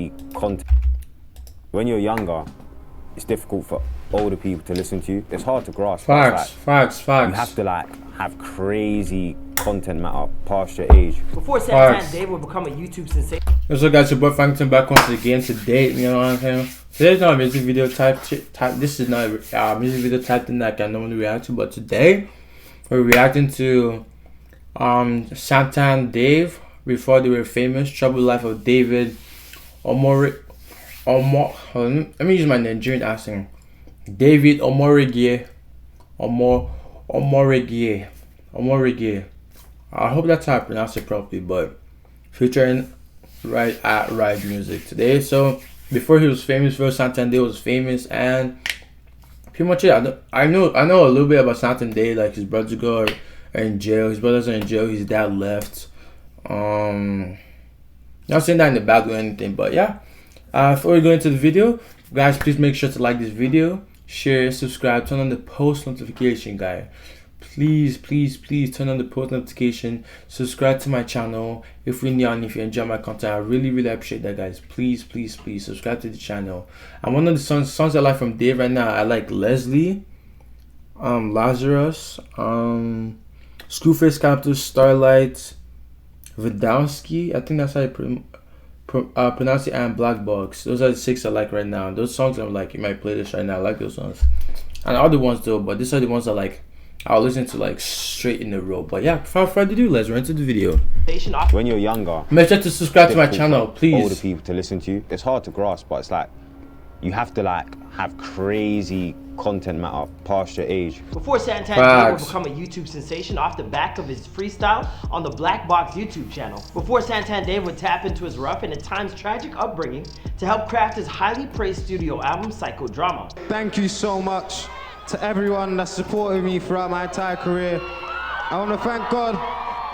crazy content. When you're younger, it's difficult for older people to listen to you. It's hard to grasp. Facts. You have to like have crazy content matter past your age. Before Santan, Dave would become a YouTube sensation. What's up, guys? Your boy Frankton back once again today. You know what I'm saying? Today's not a music video type. This is not a music video type thing that I can normally react to. But today we're reacting to Santan Dave before they were famous. Troubled Life of David Let me use my Nigerian accent. David Omoregie. Omoregie. I hope that's how I pronounce it properly, but featuring Ride Music today. So before he was famous, before Santan Day was famous, and pretty much it. I know a little bit about Santan Day. Like his brothers are in jail. His brothers are in jail. His dad left. Not saying that in the bad way or anything, but yeah. Before we go into the video, guys, please make sure to like this video, share, subscribe, turn on the post notification, guys. Please turn on the post notification, subscribe to my channel if you're new and if you enjoy my content. I really appreciate that, guys. Please subscribe to the channel. And one of the songs I like from Dave right now, I like Leslie, Lazarus, Screwface Capital, Starlight, Vidowski, I think that's how you pronounce it, and Black Box. Those are the 6 I like right now. Those songs I'm like in my playlist right now. I like those songs, and other ones though, but these are the ones that like I'll listen to like straight in a row. But yeah, without further ado, let's run into the video. When you're younger, make sure to subscribe to my channel, please. Older people to listen to you. It's hard to grasp, but it's like you have to like have crazy content matter past your age. Before Santan, Dave would become a YouTube sensation off the back of his freestyle on the Black Box YouTube channel. Before Santan, Dave would tap into his rough and at times tragic upbringing to help craft his highly praised studio album, Psychodrama. Thank you so much to everyone that supported me throughout my entire career. I want to thank God.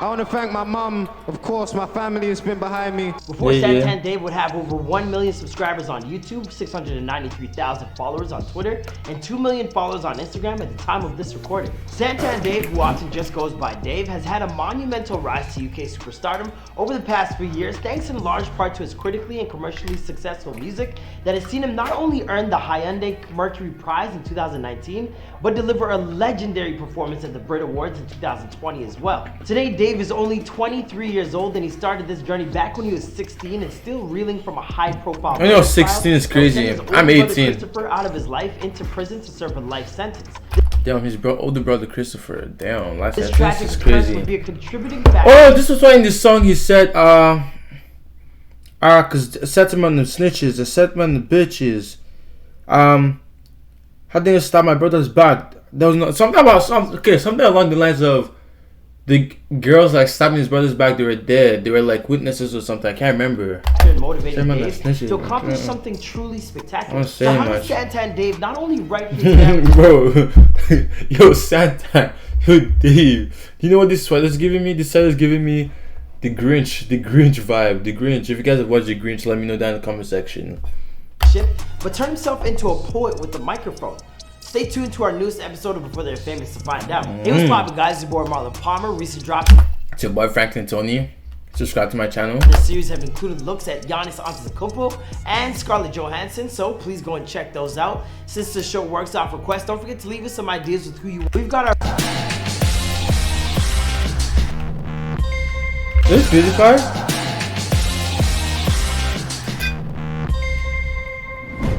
I want to thank my mum, of course, my family has been behind me. Before Santan, Dave would have over 1 million subscribers on YouTube, 693,000 followers on Twitter, and 2 million followers on Instagram at the time of this recording. Santan Dave, who often just goes by Dave, has had a monumental rise to UK superstardom over the past few years, thanks in large part to his critically and commercially successful music that has seen him not only earn the Hyundai Mercury Prize in 2019, but deliver a legendary performance at the Brit Awards in 2020 as well. Today, Dave is only 23 years old, and he started this journey back when he was 16 and still reeling from a high-profile. I know 16 is crazy. I'm 18. Christopher out of his life into prison to serve a life sentence. Damn, his older brother Christopher. Damn, life This sentence tragic is crazy. would be a contributing factor. Oh, this was why in this song he said, cause I set him on the snitches, I set him on the bitches. How did I stab my brother's back? There was something along the lines of the girls like stabbing his brother's back. They were dead. They were like witnesses or something. I can't remember. Motivated Dave to accomplish something truly spectacular. So how did Santan Dave not only write his family? Bro, yo Santan, yo Dave. You know what this sweater is giving me? This sweater is giving me the Grinch vibe. The Grinch. If you guys have watched the Grinch, let me know down in the comment section. But turned himself into a poet with the microphone. Stay tuned to our newest episode of Before They're Famous to find out. Hey, what's poppin', guys? Your boy Marlon Palmer, recently dropped. It's your boy Franklin Tony. Subscribe to my channel. This series have included looks at Giannis Antetokounmpo and Scarlett Johansson, so please go and check those out. Since the show works off request, don't forget to leave us some ideas with who you want. We've got our... This music card?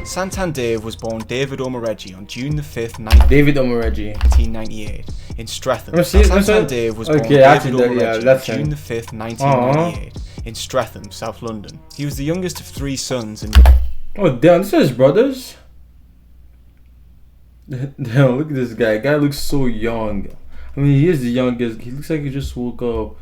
Santan Dave was born David Omoregie on June the 5th, 1998 in Streatham. Santan Dave was born David Omoregie on June the 5th, 1998 in Streatham, South London. He was the youngest of 3 sons and... Oh damn, this is his brothers? Damn, look at this guy. Guy looks so young. I mean, he is the youngest. He looks like he just woke up.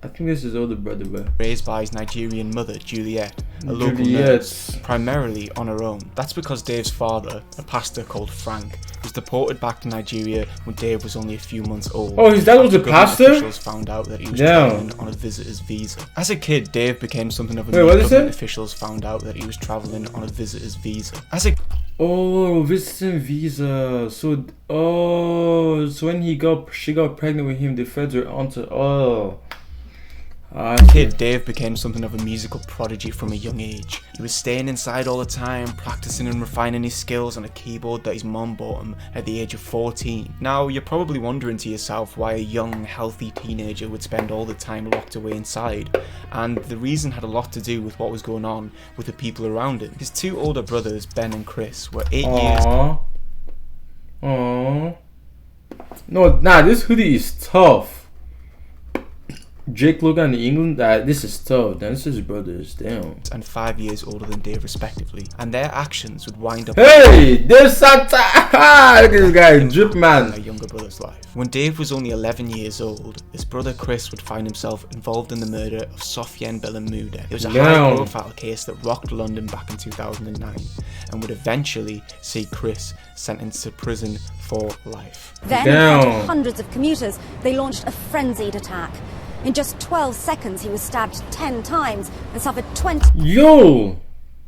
I think this is his older brother, bro. Raised by his Nigerian mother, Juliet, a local nurse, primarily on her own. That's because Dave's father, a pastor called Frank, was deported back to Nigeria when Dave was only a few months old. Oh, his dad was a pastor? Officials found out that he was traveling on a visitor's visa. As a kid, Dave became something of a government officials found out that he was traveling on a visitor's visa. Oh, visiting visa. So, so when she got pregnant with him, the feds were onto. Kid Dave became something of a musical prodigy from a young age. He was staying inside all the time, practicing and refining his skills on a keyboard that his mum bought him at the age of 14. Now, you're probably wondering to yourself why a young, healthy teenager would spend all the time locked away inside, and the reason had a lot to do with what was going on with the people around him. His two older brothers, Ben and Chris, were 8 years old. Aww. No, nah, this hoodie is tough. Jake Logan in England, this is tough. That's his brothers, damn. And 5 years older than Dave respectively, and their actions would wind up Hey, there's Santan! Look at this guy, drip man. A younger brother's life. When Dave was only 11 years old, his brother Chris would find himself involved in the murder of Sofyan Belamouda. It was a high-profile case that rocked London back in 2009, and would eventually see Chris sentenced to prison for life. Then, after hundreds of commuters, they launched a frenzied attack. In just 12 seconds, he was stabbed 10 times and suffered 20... Yo!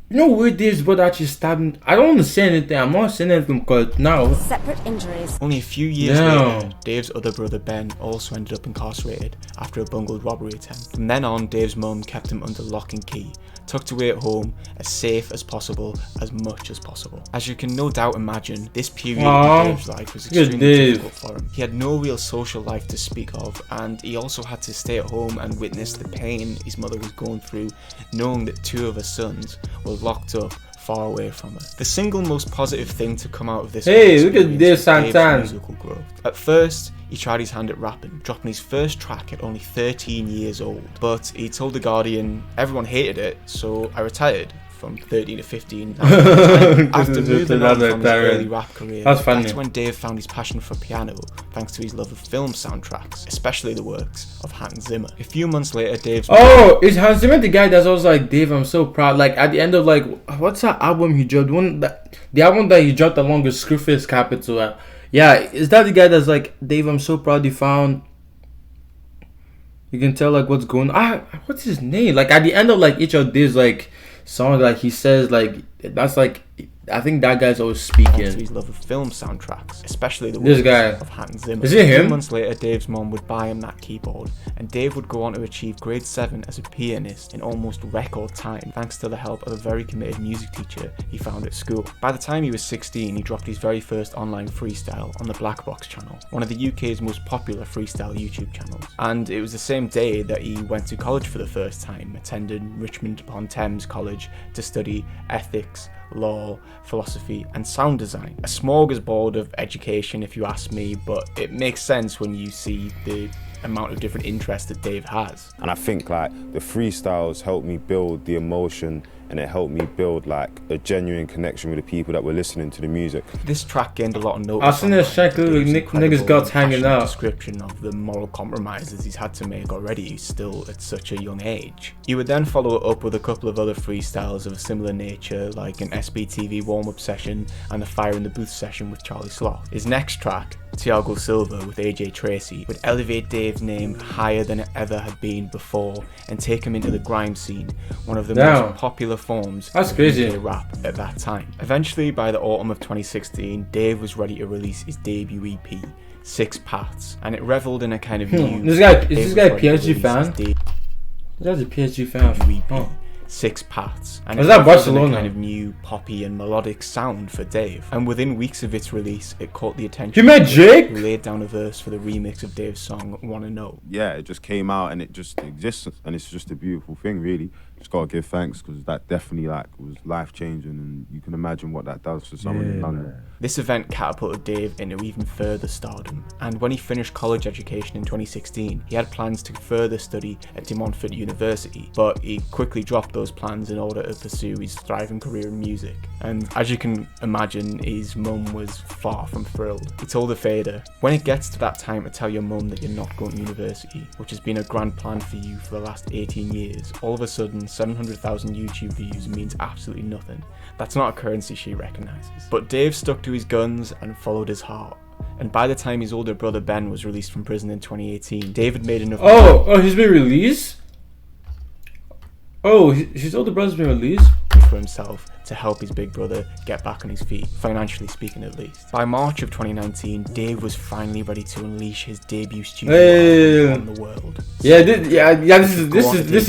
You know where Dave's brother actually stabbed him? I don't want to say anything. I'm not saying anything because now... separate injuries. Only a few years later, Dave's other brother Ben also ended up incarcerated after a bungled robbery attempt. From then on, Dave's mum kept him under lock and key, tucked away at home, as safe as possible, as much as possible. As you can no doubt imagine, this period in Dave's life was extremely difficult for him. He had no real social life to speak of, and he also had to stay at home and witness the pain his mother was going through, knowing that two of her sons were locked up far away from her. The single most positive thing to come out of this look at this Santan. Musical growth. At first, he tried his hand at rapping, dropping his first track at only 13 years old. But he told The Guardian, everyone hated it, so I retired from 13 to 15. After moving on from his early rap career, that's when Dave found his passion for piano, thanks to his love of film soundtracks, especially the works of Hans Zimmer. A few months later, Dave's... Oh, is Hans Zimmer the guy that's always like, Dave, I'm so proud? Like, at the end of, like, what's that album he dropped? The album that he dropped along with Screwface Capital. Yeah, is that the guy that's like, Dave, I'm so proud you found... You can tell, like, what's going on. What's his name? Like, at the end of, like, each of these, like, songs, like, he says, like, that's, like... I think that guy's always speaking. His love of film soundtracks, especially the works of Hans Zimmer. Is it him? 2 months later, Dave's mom would buy him that keyboard, and Dave would go on to achieve grade 7 as a pianist in almost record time, thanks to the help of a very committed music teacher he found at school. By the time he was 16, he dropped his very first online freestyle on the Black Box channel, one of the UK's most popular freestyle YouTube channels. And it was the same day that he went to college for the first time, attending Richmond upon Thames College to study ethics, law, philosophy and sound design. A smorgasbord of education if you ask me, but it makes sense when you see the amount of different interests that Dave has. And I think like the freestyles helped me build the emotion, and it helped me build like a genuine connection with the people that were listening to the music. This track gained a lot of notice. I've seen this track with niggas guts hanging out. Description of the moral compromises he's had to make already, still at such a young age. He would then follow it up with a couple of other freestyles of a similar nature, like an SBTV warm-up session and a Fire in the Booth session with Charlie Sloth. His next track, Thiago Silva with AJ Tracy, would elevate Dave's name higher than it ever had been before and take him into the grime scene, one of the most popular forms of UK rap at that time. Eventually, by the autumn of 2016, Dave was ready to release his debut EP, 6 Parts, and it revelled in a kind of new... Is this guy a PSG fan? This guy's a PSG fan. 6 Parts, and was it that was a Barcelona? kind of new poppy and melodic sound for Dave. And within weeks of its release, it caught the attention. You met Jake? Who laid down a verse for the remix of Dave's song "Wanna Know." Yeah, it just came out and it just exists, and it's just a beautiful thing, really. Just gotta give thanks, because that definitely like was life changing, and you can imagine what that does for someone in London. Man. This event catapulted Dave into even further stardom, and when he finished college education in 2016, he had plans to further study at De Montfort University, but he quickly dropped those plans in order to pursue his thriving career in music. And as you can imagine, his mum was far from thrilled. He told the Fader, "When it gets to that time to tell your mum that you're not going to university, which has been a grand plan for you for the last 18 years, all of a sudden 700,000 YouTube views means absolutely nothing. That's not a currency she recognises." But Dave stuck to his guns and followed his heart. And by the time his older brother Ben was released from prison in 2018, David made enough Oh, he's been released? Oh, his older brother's been released? for himself to help his big brother get back on his feet, financially speaking at least. By March of 2019, Dave was finally ready to unleash his debut studio album on the world. This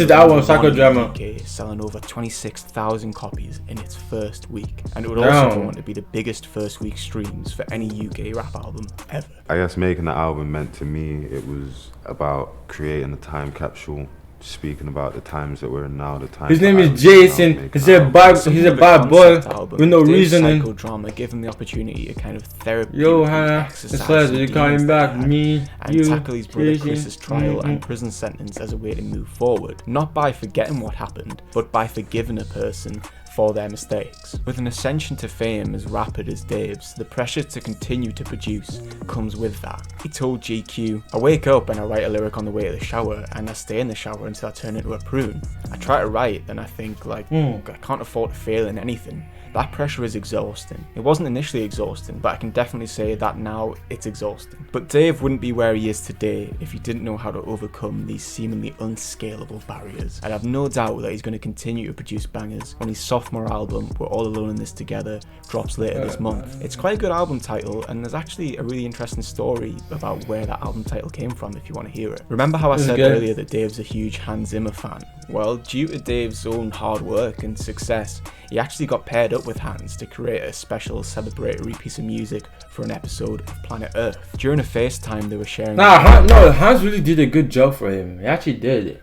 is the album Psychodrama. UK, selling over 26,000 copies in its first week, and it would also go on to be the biggest first week streams for any UK rap album ever. I guess making the album meant to me, it was about creating a time capsule, speaking about the times that we're in now, the times. His name is Jason. He's a bad boy with no reasoning. Psychodrama gave him the opportunity to kind of therapy. Exercise you're coming back, me, and you, tackle his brother Jason. Chris's trial and prison sentence as a way to move forward, not by forgetting what happened, but by forgiving a person for their mistakes. With an ascension to fame as rapid as Dave's, the pressure to continue to produce comes with that. He told GQ, "I wake up and I write a lyric on the way to the shower, and I stay in the shower until I turn into a prune. I try to write and I think like, I can't afford to fail in anything." That pressure is exhausting. It wasn't initially exhausting, but I can definitely say that now it's exhausting. But Dave wouldn't be where he is today if he didn't know how to overcome these seemingly unscalable barriers. And I have no doubt that he's going to continue to produce bangers when his sophomore album, We're All Alone in This Together, drops later this month. It's quite a good album title, and there's actually a really interesting story about where that album title came from if you want to hear it. Remember how I said earlier that Dave's a huge Hans Zimmer fan? Well, due to Dave's own hard work and success, he actually got paired up with Hans to create a special celebratory piece of music for an episode of Planet Earth. During a FaceTime, they were sharing... Hans really did a good job for him. He actually did.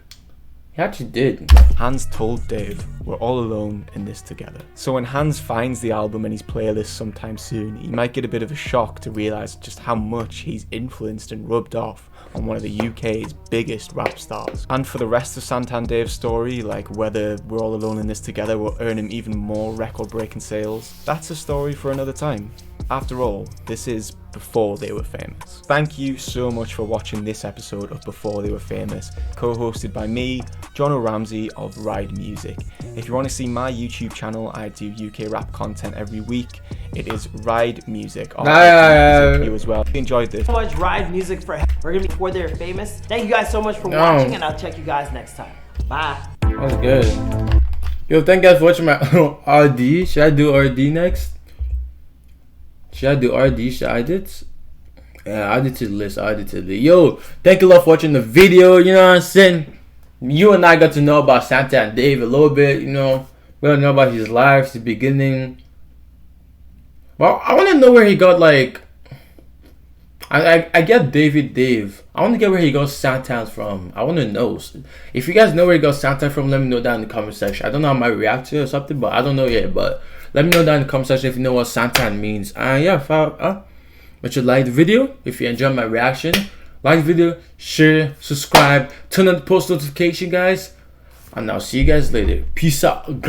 Hans told Dave, "We're all alone in this together." So when Hans finds the album in his playlist sometime soon, he might get a bit of a shock to realise just how much he's influenced and rubbed off on one of the UK's biggest rap stars. And for the rest of Santan Dave's story, like whether We're All Alone in This Together will earn him even more record-breaking sales, that's a story for another time. After all, this is before they were famous. Thank you so much for watching this episode of Before They Were Famous, co-hosted by me, John O'Ramsey of Ride Music. If you want to see my YouTube channel, I do UKRAP content every week. It is Ride Music. You as well. If you enjoyed this. So much Ride Music for we're gonna be Before They Were Famous. Thank you guys so much for watching, and I'll check you guys next time. Bye. That was good. Yo, thank you guys for watching my RD. Should I do RD next? Should I do RD? Should I add it? Yeah, add it to the list. Yo, thank you all for watching the video. You know what I'm saying? You and I got to know about Santan Dave a little bit. You know, we don't know about his life, his beginning. Well, I want to know where he got like. I get Dave. I want to get where he got Santan from. I want to know. If you guys know where he got Santan from, let me know down in the comment section. I don't know how I might react to it or something, but I don't know yet. But let me know down in the comment section if you know what Santan means. And yeah, but you like the video. If you enjoyed my reaction, like the video, share, subscribe, turn on the post notification, guys. And I'll see you guys later. Peace out.